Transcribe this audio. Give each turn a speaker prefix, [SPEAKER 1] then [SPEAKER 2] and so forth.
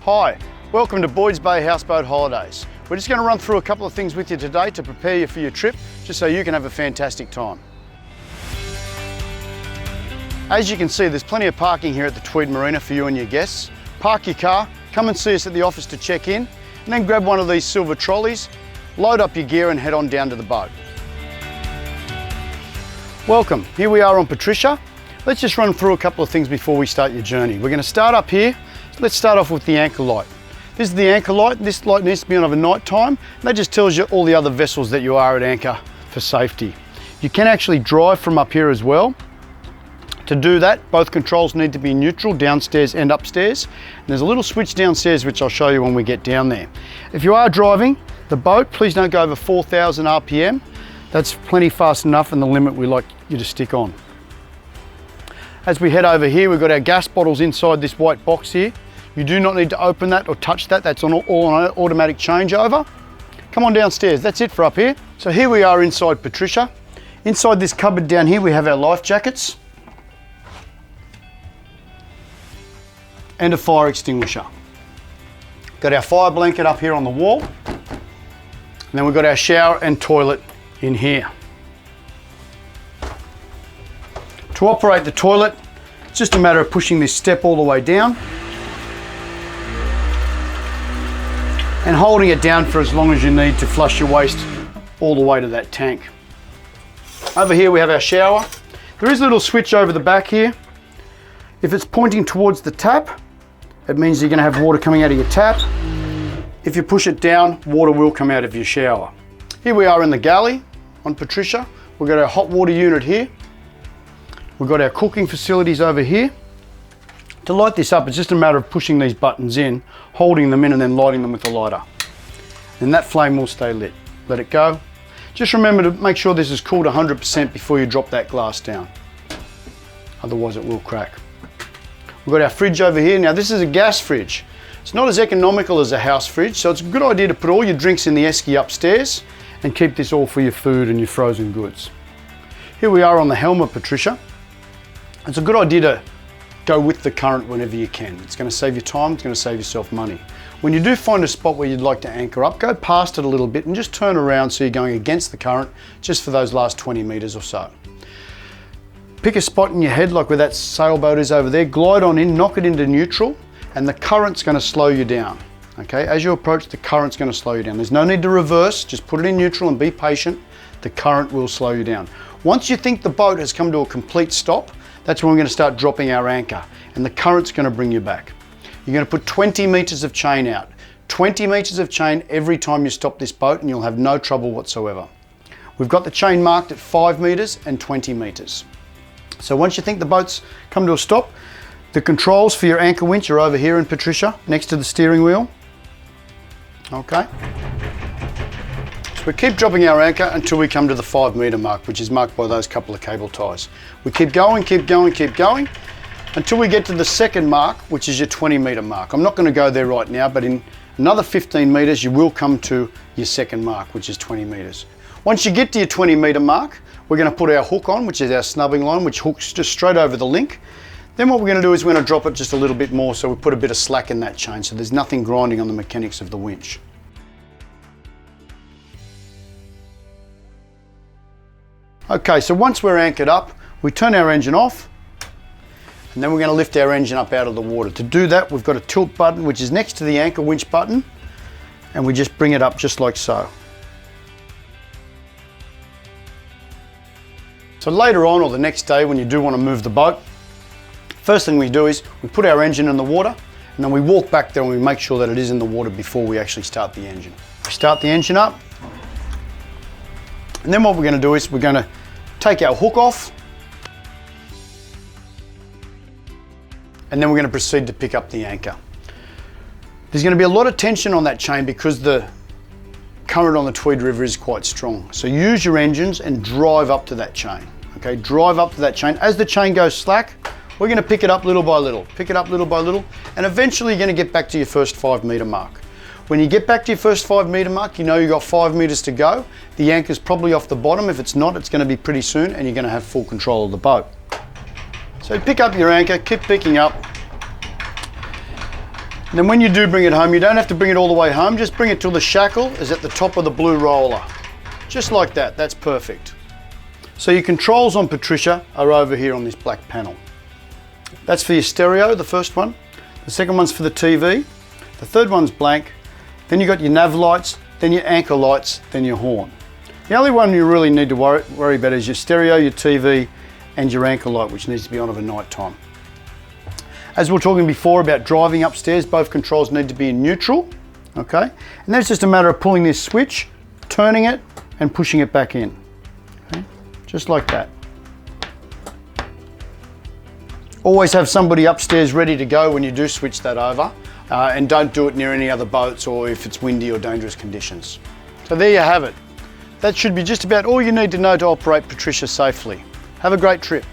[SPEAKER 1] Hi, welcome to Boyd's Bay Houseboat Holidays. We're just going to run through a couple of things with you today to prepare you for your trip, just so you can have a fantastic time. As you can see, there's plenty of parking here at the Tweed Marina for you and your guests. Park your car, come and see us at the office to check in, and then grab one of these silver trolleys, load up your gear and head on down to the boat. Welcome, here we are on Patricia. Let's just run through a couple of things before we start your journey. We're going to start up here. Let's start off with the anchor light. This is the anchor light. This light needs to be on over night time. That just tells you all the other vessels that you are at anchor for safety. You can actually drive from up here as well. To do that, both controls need to be neutral, downstairs and upstairs. And there's a little switch downstairs which I'll show you when we get down there. If you are driving the boat, please don't go over 4,000 RPM. That's plenty fast enough and the limit we like you to stick on. As we head over here, we've got our gas bottles inside this white box here. You do not need to open that or touch that. That's all on automatic changeover. Come on downstairs. That's it for up here. So here we are inside Patricia. Inside this cupboard down here, we have our life jackets and a fire extinguisher. Got our fire blanket up here on the wall. And then we've got our shower and toilet in here. To operate the toilet, it's just a matter of pushing this step all the way down and holding it down for as long as you need to flush your waste all the way to that tank. Over here we have our shower. There is a little switch over the back here. If it's pointing towards the tap, it means you're going to have water coming out of your tap. If you push it down, water will come out of your shower. Here we are in the galley on Patricia. We've got our hot water unit here. We've got our cooking facilities over here. To light this up, it's just a matter of pushing these buttons in, holding them in and then lighting them with a lighter. And that flame will stay lit. Let it go. Just remember to make sure this is cooled 100% before you drop that glass down. Otherwise it will crack. We've got our fridge over here. Now this is a gas fridge. It's not as economical as a house fridge, so it's a good idea to put all your drinks in the esky upstairs and keep this all for your food and your frozen goods. Here we are on the helm of Patricia. It's a good idea to go with the current whenever you can. It's going to save you time, it's going to save yourself money. When you do find a spot where you'd like to anchor up, go past it a little bit and just turn around so you're going against the current just for those last 20 meters or so. Pick a spot in your head like where that sailboat is over there, glide on in, knock it into neutral, and the current's going to slow you down. Okay, as you approach, the current's going to slow you down. There's no need to reverse, just put it in neutral and be patient. The current will slow you down. Once you think the boat has come to a complete stop, that's when we're going to start dropping our anchor and the current's going to bring you back. You're going to put 20 meters of chain out. 20 meters of chain every time you stop this boat and you'll have no trouble whatsoever. We've got the chain marked at 5 meters and 20 meters. So once you think the boat's come to a stop, the controls for your anchor winch are over here in Patricia, next to the steering wheel. Okay. We keep dropping our anchor until we come to the 5 meter mark, which is marked by those couple of cable ties. We keep going, keep going, keep going, until we get to the second mark, which is your 20 meter mark. I'm not going to go there right now, but in another 15 meters, you will come to your second mark, which is 20 meters. Once you get to your 20 meter mark, we're going to put our hook on, which is our snubbing line, which hooks just straight over the link. Then what we're going to do is we're going to drop it just a little bit more, so we put a bit of slack in that chain, so there's nothing grinding on the mechanics of the winch. Okay, so once we're anchored up, we turn our engine off and then we're going to lift our engine up out of the water. To do that, we've got a tilt button which is next to the anchor winch button and we just bring it up just like so. So later on or the next day when you do want to move the boat, first thing we do is we put our engine in the water and then we walk back there and we make sure that it is in the water before we actually start the engine. We start the engine up. And then what we're going to do is we're going to take our hook off and then we're going to proceed to pick up the anchor. There's going to be a lot of tension on that chain because the current on the Tweed River is quite strong. So use your engines and drive up to that chain. Okay, drive up to that chain. As the chain goes slack, we're going to pick it up little by little, pick it up little by little, and eventually you're going to get back to your first 5 meter mark. When you get back to your first 5 meter mark, you know you've got 5 meters to go. The anchor's probably off the bottom. If it's not, it's going to be pretty soon and you're going to have full control of the boat. So pick up your anchor, keep picking up. And then when you do bring it home, you don't have to bring it all the way home, just bring it till the shackle is at the top of the blue roller. Just like that, that's perfect. So your controls on Patricia are over here on this black panel. That's for your stereo, the first one. The second one's for the TV. The third one's blank. Then you've got your nav lights, then your anchor lights, then your horn. The only one you really need to worry about is your stereo, your TV, and your anchor light, which needs to be on over night time. As we were talking before about driving upstairs, both controls need to be in neutral, okay? And then it's just a matter of pulling this switch, turning it, and pushing it back in, okay? Just like that. Always have somebody upstairs ready to go when you do switch that over, and don't do it near any other boats or if it's windy or dangerous conditions. So there you have it. That should be just about all you need to know to operate Patricia safely. Have a great trip.